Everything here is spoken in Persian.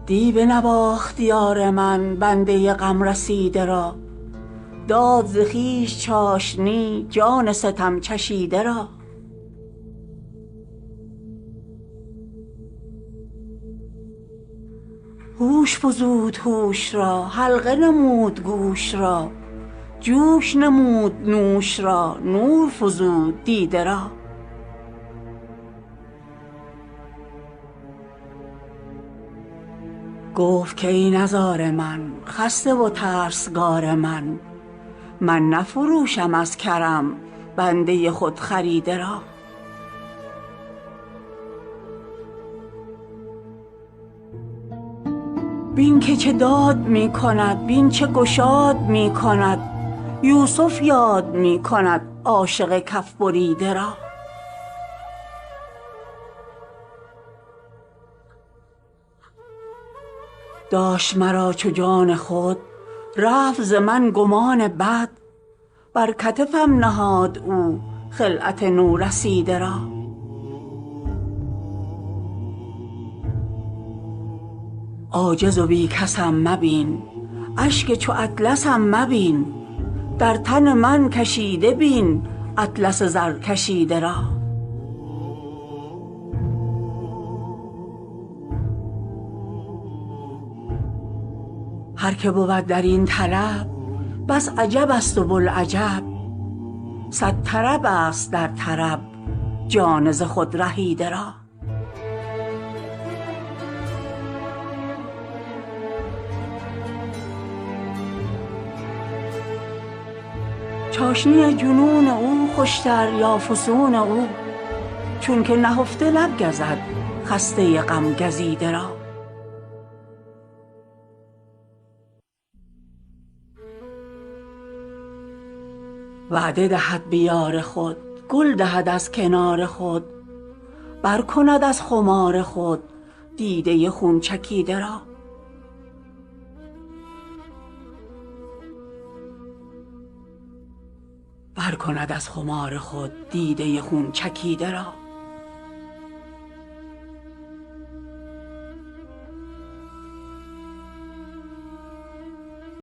دی بنواخت یار من بنده غم رسیده را، داد ز خویش چاشنی جان ستم چشیده را. هوش فزود هوش را، حلقه نمود گوش را، جوش نمود نوش را، نور فزود دیده را. گفت که ای نزار من، خسته و ترسگار من نفروشم از کرم بنده خود خریده را. بین که چه داد می کند، بین چه گشاد می کند، یوسف یاد می کند عاشق کف بریده را. داشت مرا چو جان خود، رفت ز من گمان بد، بر کتفم نهاد او خلعت نورسیده را. عاجز و بی کسم مبین، اشک چو اطلسم مبین، در تن من کشیده بین اطلس زرکشیده را. هر که بود در این طلب بس عجب است و بوالعجب، صد طرب است در طرب جان ز خود رهیده را. چاشنی جنون او خوشتر یا فسون او، چون که نهفته لب گزد خسته غم گزیده را. وعده دهد به یار خود، گل دهد از کنار خود، برکند از خمار خود دیده خون چکیده را. برکند از خمار خود دیده خون چکیده را.